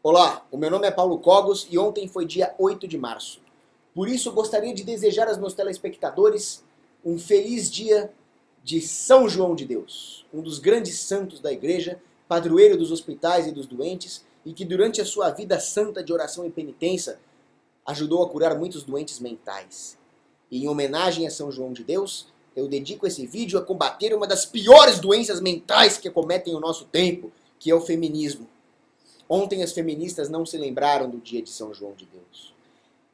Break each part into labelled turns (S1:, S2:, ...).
S1: Olá, o meu nome é Paulo Cogos e ontem foi dia 8 de março. Por isso, gostaria de desejar aos meus telespectadores um feliz dia de São João de Deus, um dos grandes santos da igreja, padroeiro dos hospitais e dos doentes, e que durante a sua vida santa de oração e penitência ajudou a curar muitos doentes mentais. E em homenagem a São João de Deus, eu dedico esse vídeo a combater uma das piores doenças mentais que acometem o nosso tempo, que é o feminismo. Ontem as feministas não se lembraram do dia de São João de Deus.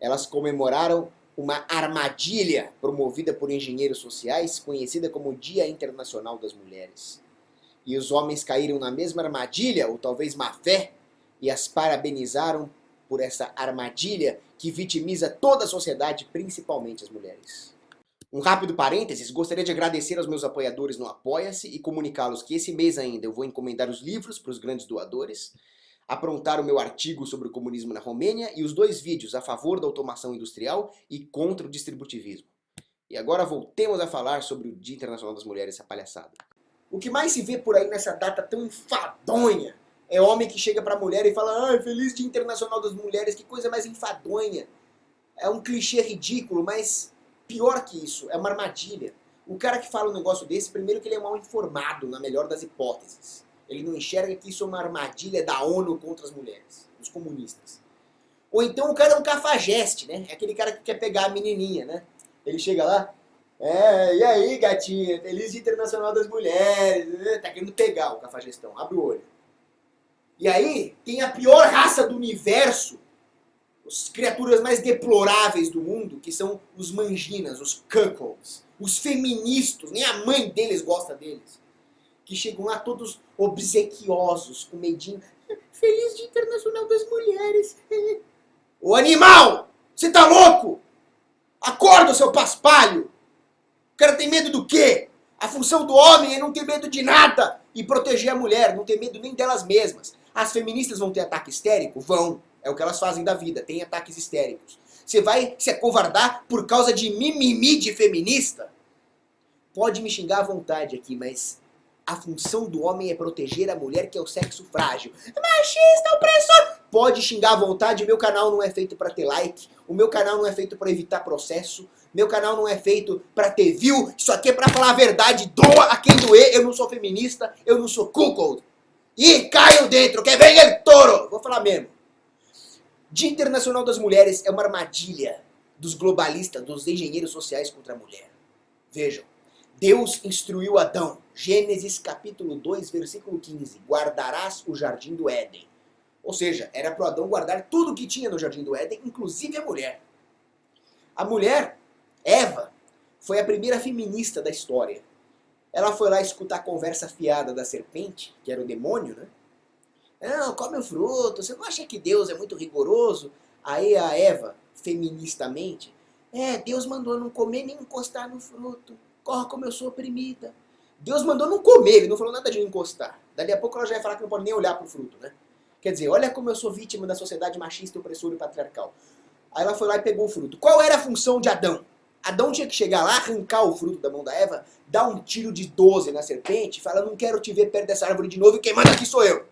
S1: Elas comemoraram uma armadilha promovida por engenheiros sociais, conhecida como Dia Internacional das Mulheres. E os homens caíram na mesma armadilha, ou talvez má fé, e as parabenizaram por essa armadilha que vitimiza toda a sociedade, principalmente as mulheres. Um rápido parênteses, gostaria de agradecer aos meus apoiadores no Apoia-se e comunicá-los que esse mês ainda eu vou encomendar os livros para os grandes doadores, aprontar o meu artigo sobre o comunismo na Romênia e os 2 vídeos a favor da automação industrial e contra o distributivismo. E agora voltemos a falar sobre o Dia Internacional das Mulheres, essa palhaçada. O que mais se vê por aí nessa data tão enfadonha é homem que chega pra mulher e fala: "Ah, feliz Dia Internacional das Mulheres", que coisa mais enfadonha. É um clichê ridículo, mas pior que isso, é uma armadilha. O cara que fala um negócio desse, primeiro que ele é mal informado, na melhor das hipóteses. Ele não enxerga que isso é uma armadilha da ONU contra as mulheres, os comunistas. Ou então o cara é um cafajeste, né? É aquele cara que quer pegar a menininha, né? Ele chega lá, e aí, gatinha, feliz Dia Internacional das Mulheres. Tá querendo pegar o cafajestão, abre o olho. E aí, tem a pior raça do universo, as criaturas mais deploráveis do mundo, que são os manginas, os cuckolds, os feministas, nem a mãe deles gosta deles. Que chegam lá todos obsequiosos, com medinho. Feliz Dia Internacional das Mulheres. Ô animal! Você tá louco? Acorda, seu paspalho! O cara tem medo do quê? A função do homem é não ter medo de nada e proteger a mulher, não ter medo nem delas mesmas. As feministas vão ter ataque histérico? Vão. É o que elas fazem da vida, tem ataques histéricos. Você vai se acovardar por causa de mimimi de feminista? Pode me xingar à vontade aqui, mas a função do homem é proteger a mulher, que é o sexo frágil. Machista, opressor! Pode xingar à vontade, meu canal não é feito pra ter like, o meu canal não é feito pra evitar processo, meu canal não é feito pra ter view, isso aqui é pra falar a verdade, doa a quem doer, eu não sou feminista, eu não sou cuckold. E caio dentro, que vem el toro! Vou falar mesmo. Dia Internacional das Mulheres é uma armadilha dos globalistas, dos engenheiros sociais contra a mulher. Vejam. Deus instruiu Adão, Gênesis capítulo 2, versículo 15, guardarás o jardim do Éden. Ou seja, era para o Adão guardar tudo o que tinha no jardim do Éden, inclusive a mulher. A mulher, Eva, foi a primeira feminista da história. Ela foi lá escutar a conversa fiada da serpente, que era o demônio, né? Não, come o fruto, você não acha que Deus é muito rigoroso? Aí a Eva, feministamente, Deus mandou não comer nem encostar no fruto. Corra como eu sou oprimida. Deus mandou não comer, ele não falou nada de não encostar. Dali a pouco ela já ia falar que não pode nem olhar pro fruto, né? Quer dizer, olha como eu sou vítima da sociedade machista, opressora e patriarcal. Aí ela foi lá e pegou o fruto. Qual era a função de Adão? Adão tinha que chegar lá, arrancar o fruto da mão da Eva, dar um tiro de 12 na serpente e falar: não quero te ver perto dessa árvore de novo e quem manda aqui sou eu.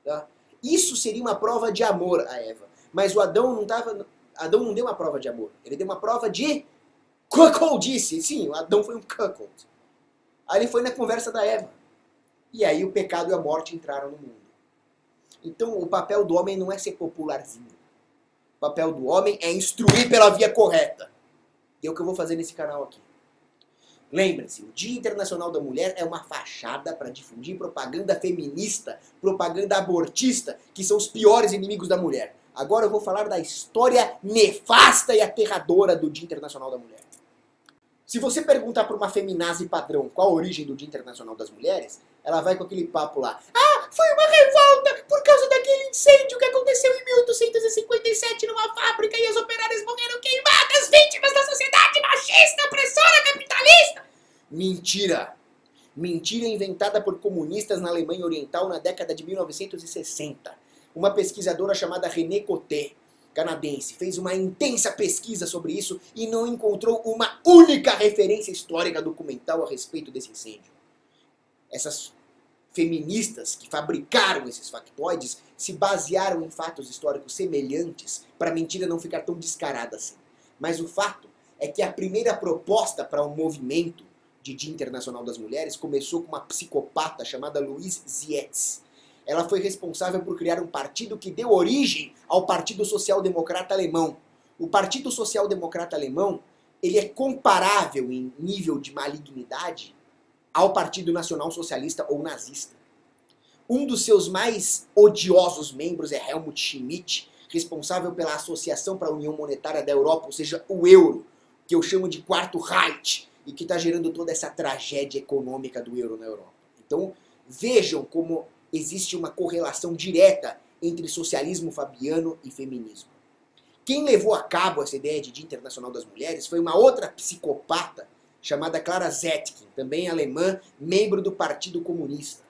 S1: Tá? Isso seria uma prova de amor a Eva. Mas o Adão não deu uma prova de amor. Ele deu uma prova de cuckoldice. Sim, o Adão foi um cuckold. Aí ele foi na conversa da Eva. E aí o pecado e a morte entraram no mundo. Então o papel do homem não é ser popularzinho. O papel do homem é instruir pela via correta. E é o que eu vou fazer nesse canal aqui. Lembre-se, o Dia Internacional da Mulher é uma fachada para difundir propaganda feminista, propaganda abortista, que são os piores inimigos da mulher. Agora eu vou falar da história nefasta e aterradora do Dia Internacional da Mulher. Se você perguntar para uma feminazi padrão qual a origem do Dia Internacional das Mulheres, ela vai com aquele papo lá: ah, foi uma revolta por causa daquele incêndio que aconteceu em 1857 numa fábrica e as operárias morreram queimadas, vítimas da sociedade machista, opressora, capitalista. Mentira! Mentira inventada por comunistas na Alemanha Oriental na década de 1960. Uma pesquisadora chamada René Coté, canadense, fez uma intensa pesquisa sobre isso e não encontrou uma única referência histórica documental a respeito desse incêndio. Essas feministas que fabricaram esses factoides se basearam em fatos históricos semelhantes para a mentira não ficar tão descarada assim. Mas o fato é que a primeira proposta para um movimento de Dia Internacional das Mulheres começou com uma psicopata chamada Louise Zietz. Ela foi responsável por criar um partido que deu origem ao Partido Social Democrata Alemão. O Partido Social Democrata Alemão, ele é comparável em nível de malignidade ao Partido Nacional Socialista ou nazista. Um dos seus mais odiosos membros é Helmut Schmidt, responsável pela Associação para a União Monetária da Europa, ou seja, o euro, que eu chamo de Quarto Reich, e que está gerando toda essa tragédia econômica do euro na Europa. Então, vejam como existe uma correlação direta entre socialismo fabiano e feminismo. Quem levou a cabo essa ideia de Dia Internacional das Mulheres foi uma outra psicopata chamada Clara Zetkin, também alemã, membro do Partido Comunista.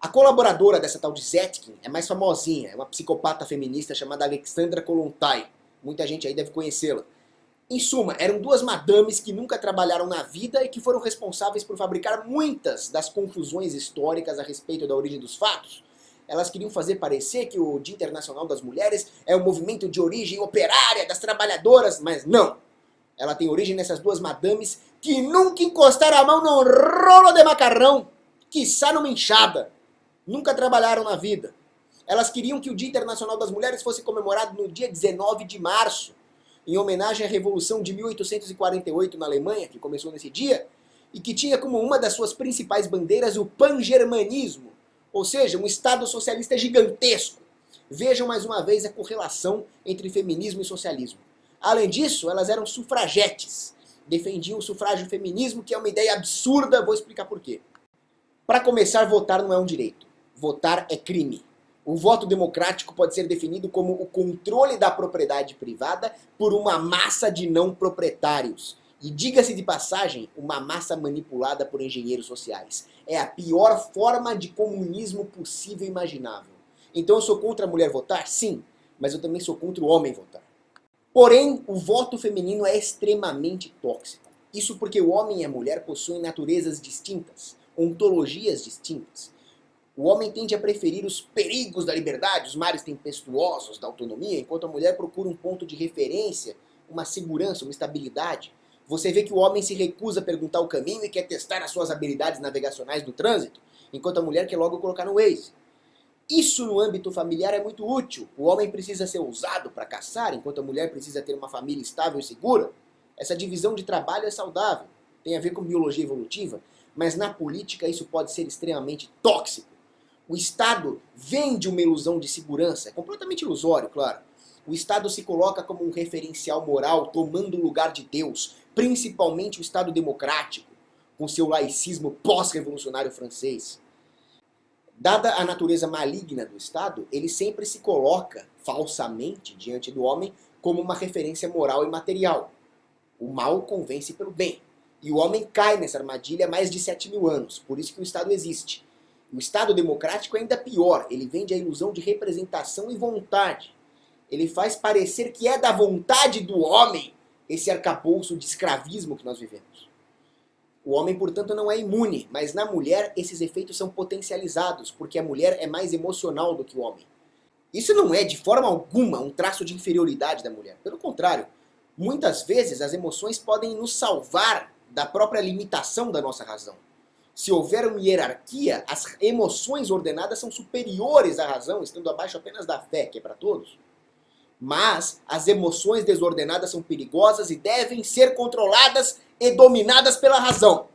S1: A colaboradora dessa tal de Zetkin é mais famosinha, é uma psicopata feminista chamada Alexandra Kollontai. Muita gente aí deve conhecê-la. Em suma, eram duas madames que nunca trabalharam na vida e que foram responsáveis por fabricar muitas das confusões históricas a respeito da origem dos fatos. Elas queriam fazer parecer que o Dia Internacional das Mulheres é um movimento de origem operária das trabalhadoras, mas não. Ela tem origem nessas duas madames que nunca encostaram a mão num rolo de macarrão, quiçá numa enxada. Nunca trabalharam na vida. Elas queriam que o Dia Internacional das Mulheres fosse comemorado no dia 19 de março, em homenagem à Revolução de 1848 na Alemanha, que começou nesse dia, e que tinha como uma das suas principais bandeiras o pan-germanismo, ou seja, um Estado socialista gigantesco. Vejam mais uma vez a correlação entre feminismo e socialismo. Além disso, elas eram sufragetes, defendiam o sufrágio feminismo, que é uma ideia absurda, vou explicar por quê. Para começar, votar não é um direito. Votar é crime. O voto democrático pode ser definido como o controle da propriedade privada por uma massa de não proprietários. E diga-se de passagem, uma massa manipulada por engenheiros sociais. É a pior forma de comunismo possível e imaginável. Então eu sou contra a mulher votar? Sim, mas eu também sou contra o homem votar. Porém, o voto feminino é extremamente tóxico. Isso porque o homem e a mulher possuem naturezas distintas, ontologias distintas. O homem tende a preferir os perigos da liberdade, os mares tempestuosos da autonomia, enquanto a mulher procura um ponto de referência, uma segurança, uma estabilidade. Você vê que o homem se recusa a perguntar o caminho e quer testar as suas habilidades navegacionais do trânsito, enquanto a mulher quer logo colocar no Waze. Isso no âmbito familiar é muito útil. O homem precisa ser ousado para caçar, enquanto a mulher precisa ter uma família estável e segura. Essa divisão de trabalho é saudável, tem a ver com biologia evolutiva, mas na política isso pode ser extremamente tóxico. O Estado vende uma ilusão de segurança, é completamente ilusório, claro. O Estado se coloca como um referencial moral, tomando o lugar de Deus, principalmente o Estado democrático, com seu laicismo pós-revolucionário francês. Dada a natureza maligna do Estado, ele sempre se coloca, falsamente, diante do homem, como uma referência moral e material. O mal convence pelo bem. E o homem cai nessa armadilha há mais de 7.000 anos, por isso que o Estado existe. O Estado democrático é ainda pior, ele vende a ilusão de representação e vontade. Ele faz parecer que é da vontade do homem esse arcabouço de escravismo que nós vivemos. O homem, portanto, não é imune, mas na mulher esses efeitos são potencializados, porque a mulher é mais emocional do que o homem. Isso não é, de forma alguma, um traço de inferioridade da mulher. Pelo contrário, muitas vezes as emoções podem nos salvar da própria limitação da nossa razão. Se houver uma hierarquia, as emoções ordenadas são superiores à razão, estando abaixo apenas da fé, que é para todos. Mas as emoções desordenadas são perigosas e devem ser controladas e dominadas pela razão.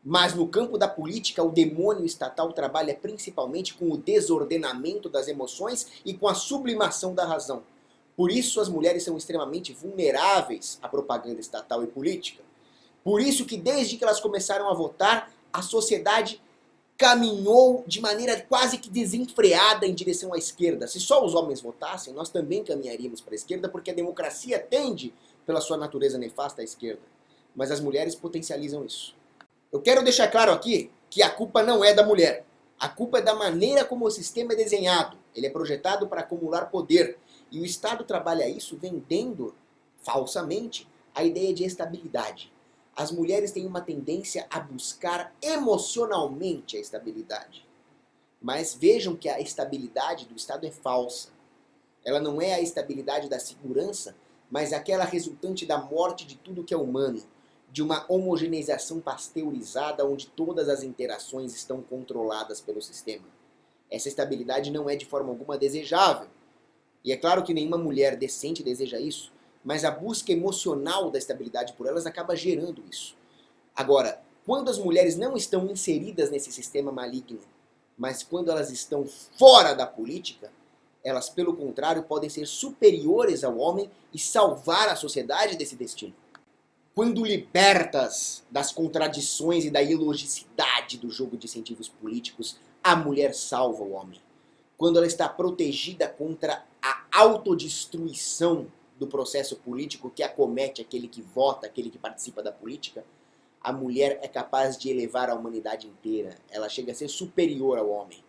S1: Mas no campo da política, o demônio estatal trabalha principalmente com o desordenamento das emoções e com a sublimação da razão. Por isso as mulheres são extremamente vulneráveis à propaganda estatal e política. Por isso que desde que elas começaram a votar, a sociedade caminhou de maneira quase que desenfreada em direção à esquerda. Se só os homens votassem, nós também caminharíamos para a esquerda, porque a democracia tende, pela sua natureza nefasta, à esquerda. Mas as mulheres potencializam isso. Eu quero deixar claro aqui que a culpa não é da mulher. A culpa é da maneira como o sistema é desenhado. Ele é projetado para acumular poder. E o Estado trabalha isso vendendo, falsamente, a ideia de estabilidade. as mulheres têm uma tendência a buscar emocionalmente a estabilidade. Mas vejam que a estabilidade do Estado é falsa. Ela não é a estabilidade da segurança, mas aquela resultante da morte de tudo que é humano, de uma homogeneização pasteurizada onde todas as interações estão controladas pelo sistema. Essa estabilidade não é de forma alguma desejável. E é claro que nenhuma mulher decente deseja isso, mas a busca emocional da estabilidade por elas acaba gerando isso. Agora, quando as mulheres não estão inseridas nesse sistema maligno, mas quando elas estão fora da política, elas, pelo contrário, podem ser superiores ao homem e salvar a sociedade desse destino. Quando libertas das contradições e da ilogicidade do jogo de incentivos políticos, a mulher salva o homem. Quando ela está protegida contra a autodestruição do processo político que acomete aquele que vota, aquele que participa da política, a mulher é capaz de elevar a humanidade inteira. Ela chega a ser superior ao homem.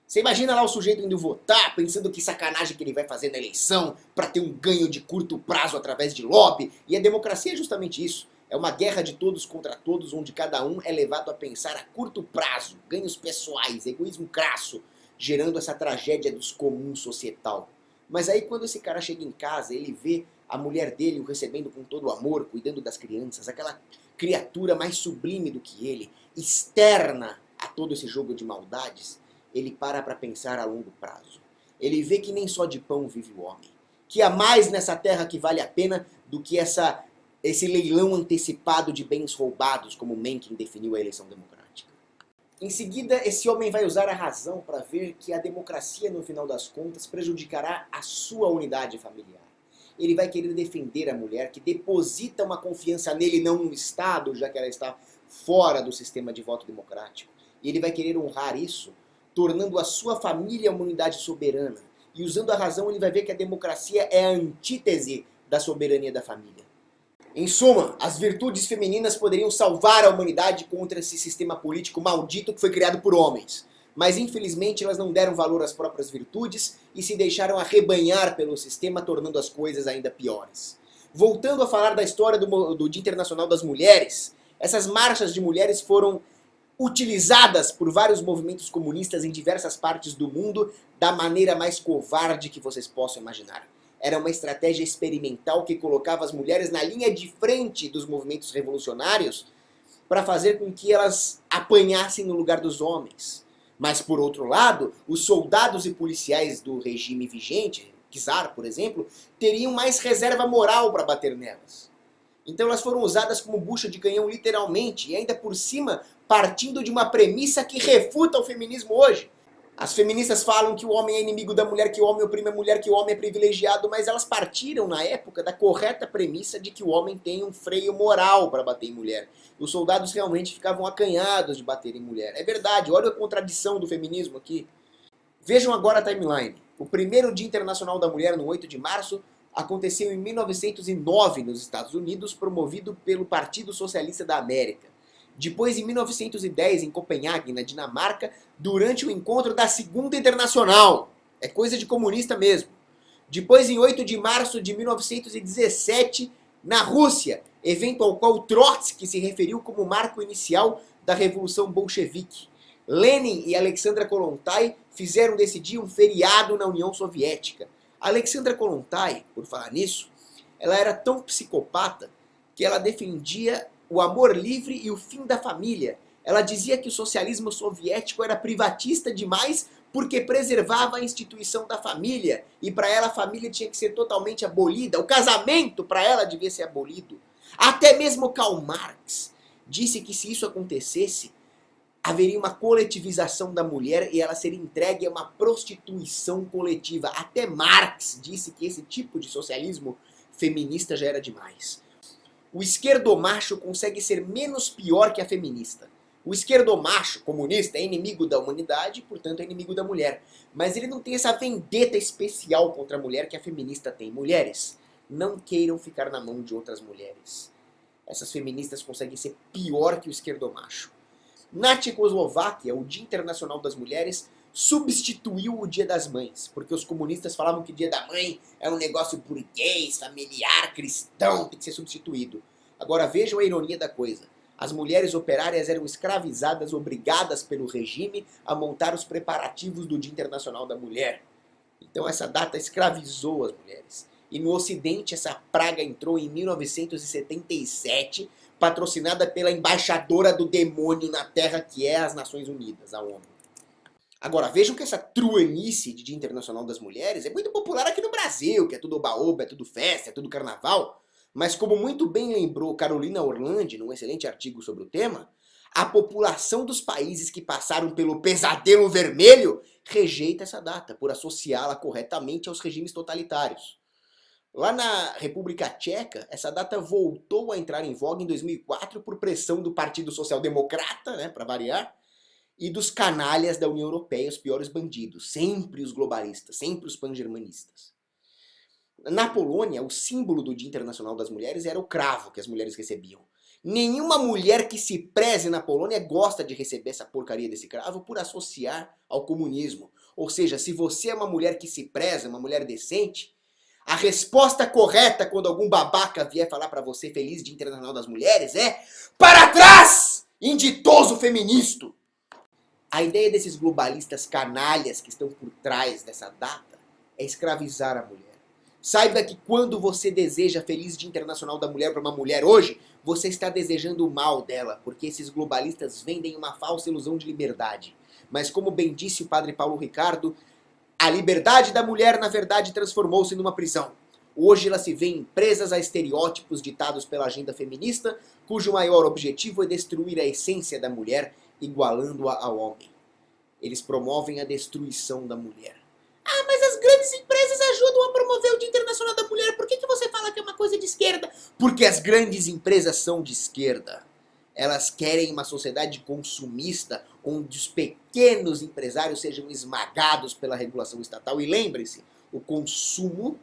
S1: Você imagina lá o sujeito indo votar, pensando que sacanagem que ele vai fazer na eleição para ter um ganho de curto prazo através de lobby. E a democracia é justamente isso. É uma guerra de todos contra todos, onde cada um é levado a pensar a curto prazo, ganhos pessoais, egoísmo crasso, gerando essa tragédia dos comuns societal. Mas aí quando esse cara chega em casa, ele vê a mulher dele o recebendo com todo o amor, cuidando das crianças, aquela criatura mais sublime do que ele, externa a todo esse jogo de maldades, ele para pensar a longo prazo. Ele vê que nem só de pão vive o homem. Que há mais nessa terra que vale a pena do que esse leilão antecipado de bens roubados, como Mencken definiu a eleição democrática. Em seguida, esse homem vai usar a razão para ver que a democracia, no final das contas, prejudicará a sua unidade familiar. Ele vai querer defender a mulher que deposita uma confiança nele e não no Estado, já que ela está fora do sistema de voto democrático. E ele vai querer honrar isso, tornando a sua família uma unidade soberana. E usando a razão, ele vai ver que a democracia é a antítese da soberania da família. Em suma, as virtudes femininas poderiam salvar a humanidade contra esse sistema político maldito que foi criado por homens. Mas infelizmente elas não deram valor às próprias virtudes e se deixaram arrebanhar pelo sistema, tornando as coisas ainda piores. Voltando a falar da história do Dia Internacional das Mulheres, essas marchas de mulheres foram utilizadas por vários movimentos comunistas em diversas partes do mundo da maneira mais covarde que vocês possam imaginar. Era uma estratégia experimental que colocava as mulheres na linha de frente dos movimentos revolucionários para fazer com que elas apanhassem no lugar dos homens. Mas, por outro lado, os soldados e policiais do regime vigente, czar, por exemplo, teriam mais reserva moral para bater nelas. Então elas foram usadas como bucha de canhão literalmente, e ainda por cima partindo de uma premissa que refuta o feminismo hoje. As feministas falam que o homem é inimigo da mulher, que o homem oprime a mulher, que o homem é privilegiado, mas elas partiram na época da correta premissa de que o homem tem um freio moral para bater em mulher. E os soldados realmente ficavam acanhados de bater em mulher. É verdade, olha a contradição do feminismo aqui. Vejam agora a timeline. O primeiro Dia Internacional da Mulher, no 8 de março, aconteceu em 1909 nos Estados Unidos, promovido pelo Partido Socialista da América. Depois, em 1910, em Copenhague, na Dinamarca, durante o encontro da Segunda Internacional. É coisa de comunista mesmo. Depois, em 8 de março de 1917, na Rússia, evento ao qual Trotsky se referiu como marco inicial da Revolução Bolchevique. Lenin e Alexandra Kollontai fizeram desse dia um feriado na União Soviética. Alexandra Kollontai, por falar nisso, ela era tão psicopata que ela defendia o amor livre e o fim da família. Ela dizia que o socialismo soviético era privatista demais porque preservava a instituição da família. E para ela a família tinha que ser totalmente abolida. O casamento para ela devia ser abolido. Até mesmo Karl Marx disse que se isso acontecesse, haveria uma coletivização da mulher e ela seria entregue a uma prostituição coletiva. Até Marx disse que esse tipo de socialismo feminista já era demais. O esquerdomacho consegue ser menos pior que a feminista. O esquerdomacho comunista é inimigo da humanidade, portanto é inimigo da mulher. Mas ele não tem essa vendetta especial contra a mulher que a feminista tem. Mulheres, não queiram ficar na mão de outras mulheres. Essas feministas conseguem ser pior que o esquerdomacho. Na Tchecoslováquia, o Dia Internacional das Mulheres substituiu o Dia das Mães, porque os comunistas falavam que o Dia da Mãe é um negócio burguês, familiar, cristão, tem que ser substituído. Agora vejam a ironia da coisa. As mulheres operárias eram escravizadas, obrigadas pelo regime a montar os preparativos do Dia Internacional da Mulher. Então essa data escravizou as mulheres. E no Ocidente essa praga entrou em 1977, patrocinada pela embaixadora do demônio na Terra, que é as Nações Unidas, a ONU. Agora, vejam que essa truanice de Dia Internacional das Mulheres é muito popular aqui no Brasil, que é tudo oba-oba, é tudo festa, é tudo carnaval. Mas como muito bem lembrou Carolina Orlandi, num excelente artigo sobre o tema, a população dos países que passaram pelo pesadelo vermelho rejeita essa data, por associá-la corretamente aos regimes totalitários. Lá na República Tcheca, essa data voltou a entrar em voga em 2004 por pressão do Partido Social Democrata, né, para variar, e dos canalhas da União Europeia, os piores bandidos, sempre os globalistas, sempre os pan-germanistas. Na Polônia, o símbolo do Dia Internacional das Mulheres era o cravo que as mulheres recebiam. Nenhuma mulher que se preze na Polônia gosta de receber essa porcaria desse cravo por associar ao comunismo. Ou seja, se você é uma mulher que se preza, uma mulher decente, a resposta correta quando algum babaca vier falar pra você Feliz Dia Internacional das Mulheres é para trás, inditoso feminista! A ideia desses globalistas canalhas que estão por trás dessa data é escravizar a mulher. Saiba que quando você deseja Feliz Dia Internacional da Mulher para uma mulher hoje, você está desejando o mal dela, porque esses globalistas vendem uma falsa ilusão de liberdade. Mas como bem disse o padre Paulo Ricardo, a liberdade da mulher, na verdade, transformou-se numa prisão. Hoje ela se vê presas a estereótipos ditados pela agenda feminista, cujo maior objetivo é destruir a essência da mulher, igualando-a ao homem. Eles promovem a destruição da mulher. Ah, mas as grandes empresas ajudam a promover o Dia Internacional da Mulher. Por que você fala que é uma coisa de esquerda? Porque as grandes empresas são de esquerda. Elas querem uma sociedade consumista, onde os pequenos empresários sejam esmagados pela regulação estatal. E lembre-se, o consumismo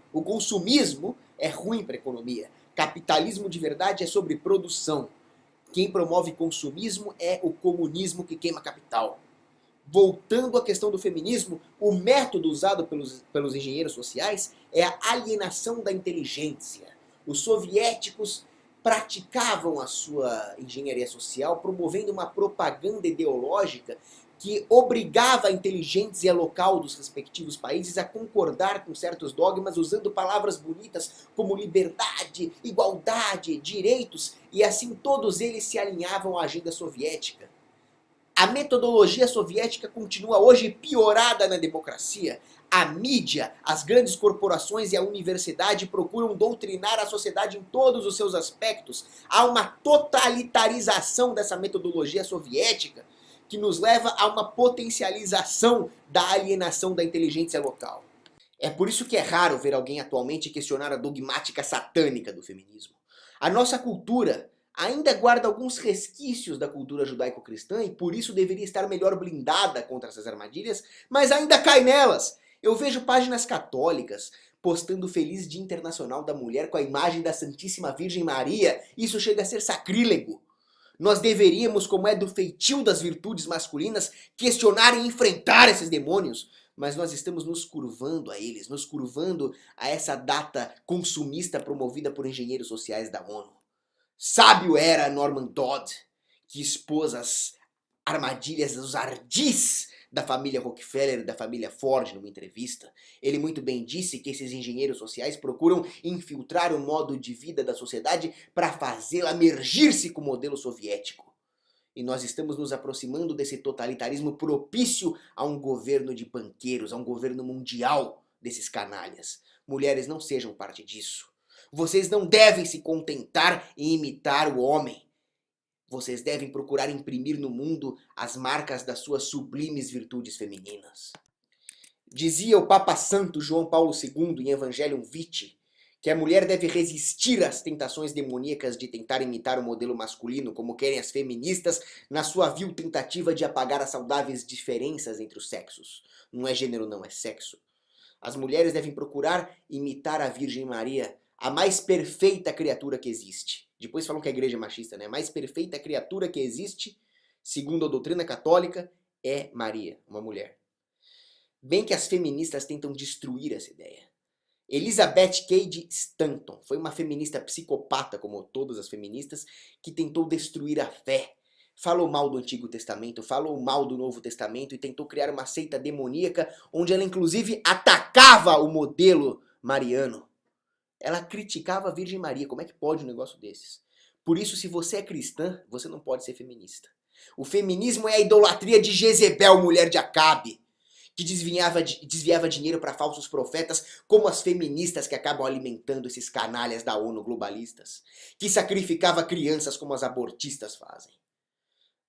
S1: é ruim para a economia. Capitalismo de verdade é sobre produção. Quem promove consumismo é o comunismo que queima capital. Voltando à questão do feminismo, o método usado pelos engenheiros sociais é a alienação da inteligência. Os soviéticos praticavam a sua engenharia social promovendo uma propaganda ideológica que obrigava a inteligência local dos respectivos países a concordar com certos dogmas usando palavras bonitas como liberdade, igualdade, direitos, e assim todos eles se alinhavam à agenda soviética. A metodologia soviética continua hoje piorada na democracia. A mídia, as grandes corporações e a universidade procuram doutrinar a sociedade em todos os seus aspectos. Há uma totalitarização dessa metodologia soviética que nos leva a uma potencialização da alienação da inteligência local. É por isso que é raro ver alguém atualmente questionar a dogmática satânica do feminismo. A nossa cultura ainda guarda alguns resquícios da cultura judaico-cristã e por isso deveria estar melhor blindada contra essas armadilhas, mas ainda cai nelas. Eu vejo páginas católicas postando Feliz Dia Internacional da Mulher com a imagem da Santíssima Virgem Maria. Isso chega a ser sacrílego. Nós deveríamos, como é do feitio das virtudes masculinas, questionar e enfrentar esses demônios. Mas nós estamos nos curvando a eles, nos curvando a essa data consumista promovida por engenheiros sociais da ONU. Sábio era Norman Dodd, que expôs as armadilhas, os ardis da família Rockefeller e da família Ford numa entrevista. Ele muito bem disse que esses engenheiros sociais procuram infiltrar o modo de vida da sociedade para fazê-la mergir-se com o modelo soviético. E nós estamos nos aproximando desse totalitarismo propício a um governo de banqueiros, a um governo mundial desses canalhas. Mulheres, não sejam parte disso. Vocês não devem se contentar em imitar o homem. Vocês devem procurar imprimir no mundo as marcas das suas sublimes virtudes femininas. Dizia o Papa Santo João Paulo II em Evangelium Vitae que a mulher deve resistir às tentações demoníacas de tentar imitar o modelo masculino, como querem as feministas, na sua vil tentativa de apagar as saudáveis diferenças entre os sexos. Não é gênero, não, é sexo. As mulheres devem procurar imitar a Virgem Maria, a mais perfeita criatura que existe. Depois falam que a igreja é machista, né? A mais perfeita criatura que existe, segundo a doutrina católica, é Maria, uma mulher. Bem que as feministas tentam destruir essa ideia. Elizabeth Cady Stanton foi uma feminista psicopata, como todas as feministas, que tentou destruir a fé. Falou mal do Antigo Testamento, falou mal do Novo Testamento e tentou criar uma seita demoníaca onde ela inclusive atacava o modelo mariano. Ela criticava a Virgem Maria. Como é que pode um negócio desses? Por isso, se você é cristã, você não pode ser feminista. O feminismo é a idolatria de Jezebel, mulher de Acabe, que desviava dinheiro para falsos profetas, como as feministas que acabam alimentando esses canalhas da ONU globalistas, que sacrificava crianças como as abortistas fazem.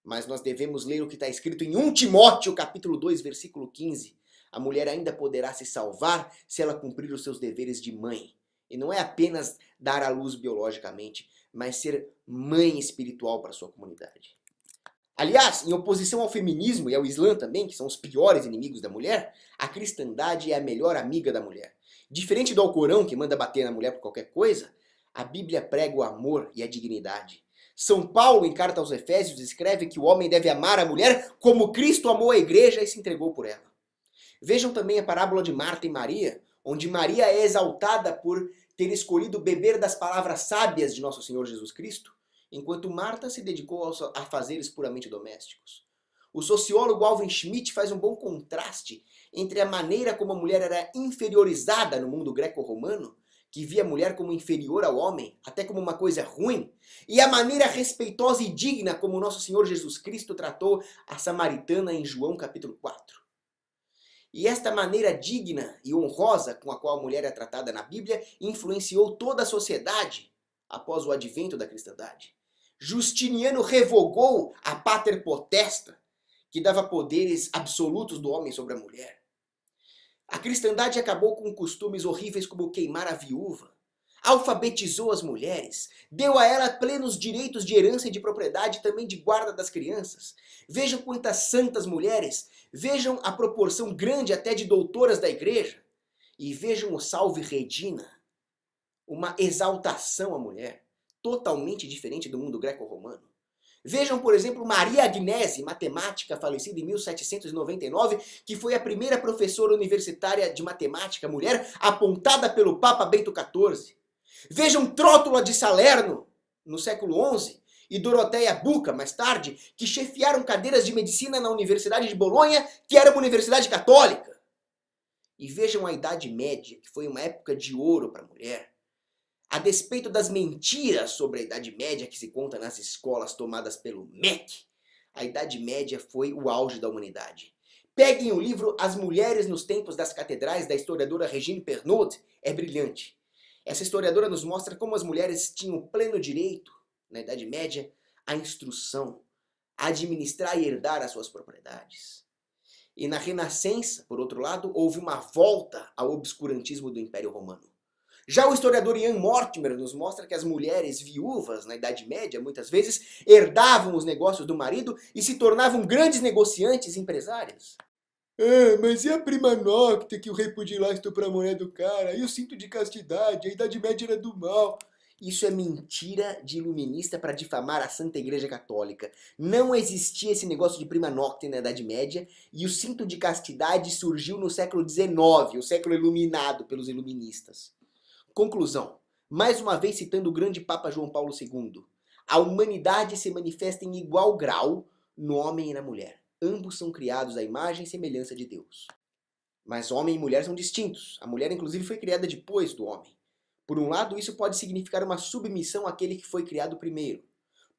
S1: Mas nós devemos ler o que está escrito em 1 Timóteo, capítulo 2, versículo 15. A mulher ainda poderá se salvar se ela cumprir os seus deveres de mãe. E não é apenas dar à luz biologicamente, mas ser mãe espiritual para sua comunidade. Aliás, em oposição ao feminismo e ao Islã também, que são os piores inimigos da mulher, a cristandade é a melhor amiga da mulher. Diferente do Alcorão, que manda bater na mulher por qualquer coisa, a Bíblia prega o amor e a dignidade. São Paulo, em carta aos Efésios, escreve que o homem deve amar a mulher como Cristo amou a igreja e se entregou por ela. Vejam também a parábola de Marta e Maria, onde Maria é exaltada por ter escolhido beber das palavras sábias de nosso Senhor Jesus Cristo, enquanto Marta se dedicou a fazeres puramente domésticos. O sociólogo Alvin Schmidt faz um bom contraste entre a maneira como a mulher era inferiorizada no mundo greco-romano, que via a mulher como inferior ao homem, até como uma coisa ruim, e a maneira respeitosa e digna como nosso Senhor Jesus Cristo tratou a samaritana em João capítulo 4. E esta maneira digna e honrosa com a qual a mulher é tratada na Bíblia influenciou toda a sociedade após o advento da cristandade. Justiniano revogou a pater potesta, que dava poderes absolutos do homem sobre a mulher. A cristandade acabou com costumes horríveis como queimar a viúva, alfabetizou as mulheres, deu a ela plenos direitos de herança e de propriedade e também de guarda das crianças. Vejam quantas santas mulheres, vejam a proporção grande até de doutoras da igreja, e vejam o Salve Regina, uma exaltação à mulher, totalmente diferente do mundo greco-romano. Vejam, por exemplo, Maria Agnese, matemática falecida em 1799, que foi a primeira professora universitária de matemática mulher apontada pelo Papa Bento XIV. Vejam Trótula de Salerno, no século XI, e Doroteia Bucca, mais tarde, que chefiaram cadeiras de medicina na Universidade de Bolonha, que era uma universidade católica. E vejam a Idade Média, que foi uma época de ouro para a mulher. A despeito das mentiras sobre a Idade Média que se conta nas escolas tomadas pelo MEC, a Idade Média foi o auge da humanidade. Peguem o livro As Mulheres nos Tempos das Catedrais, da historiadora Regine Pernaud, é brilhante. Essa historiadora nos mostra como as mulheres tinham pleno direito, na Idade Média, à instrução, a administrar e herdar as suas propriedades. E na Renascença, por outro lado, houve uma volta ao obscurantismo do Império Romano. Já o historiador Ian Mortimer nos mostra que as mulheres viúvas, na Idade Média, muitas vezes, herdavam os negócios do marido e se tornavam grandes negociantes e empresárias. Mas e a prima nocte que o rei podia ir lá estuprar a mulher do cara? E o cinto de castidade? A Idade Média era do mal. Isso é mentira de iluminista para difamar a Santa Igreja Católica. Não existia esse negócio de prima nocte na Idade Média e o cinto de castidade surgiu no século XIX, o século iluminado pelos iluministas. Conclusão, mais uma vez citando o grande Papa João Paulo II, a humanidade se manifesta em igual grau no homem e na mulher. Ambos são criados à imagem e semelhança de Deus. Mas homem e mulher são distintos. A mulher inclusive foi criada depois do homem. Por um lado, isso pode significar uma submissão àquele que foi criado primeiro.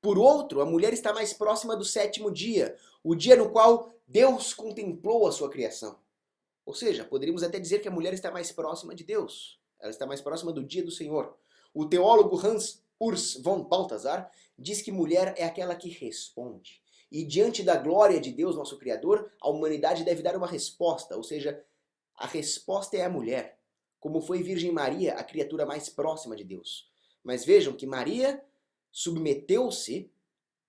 S1: Por outro, a mulher está mais próxima do sétimo dia, o dia no qual Deus contemplou a sua criação. Ou seja, poderíamos até dizer que a mulher está mais próxima de Deus. Ela está mais próxima do dia do Senhor. O teólogo Hans Urs von Balthasar diz que mulher é aquela que responde. E diante da glória de Deus, nosso Criador, a humanidade deve dar uma resposta. Ou seja, a resposta é a mulher. Como foi Virgem Maria, a criatura mais próxima de Deus. Mas vejam que Maria submeteu-se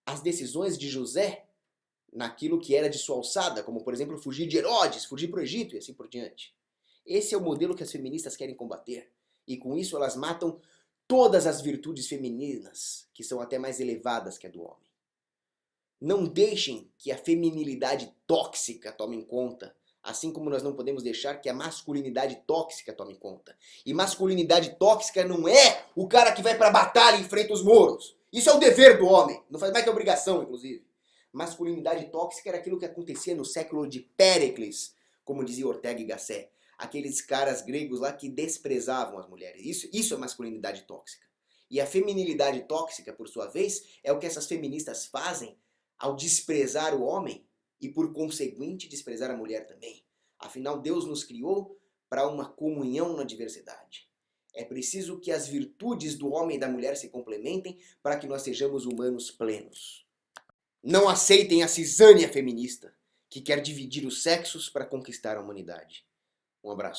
S1: às decisões de José naquilo que era de sua alçada, como por exemplo fugir de Herodes, fugir para o Egito e assim por diante. Esse é o modelo que as feministas querem combater. E com isso elas matam todas as virtudes femininas, que são até mais elevadas que a do homem. Não deixem que a feminilidade tóxica tome conta Assim como nós não podemos deixar que a masculinidade tóxica tome conta. E masculinidade tóxica não é o cara que vai pra batalha e enfrenta os mouros. Isso é o dever do homem. Não faz mais que obrigação, inclusive. Masculinidade tóxica era aquilo que acontecia no século de Péricles, como dizia Ortega y Gasset. Aqueles caras gregos lá que desprezavam as mulheres. Isso é masculinidade tóxica. E a feminilidade tóxica, por sua vez, é o que essas feministas fazem ao desprezar o homem e, por conseguinte, desprezar a mulher também. Afinal, Deus nos criou para uma comunhão na diversidade. É preciso que as virtudes do homem e da mulher se complementem para que nós sejamos humanos plenos. Não aceitem a cisânia feminista, que quer dividir os sexos para conquistar a humanidade. Um abraço.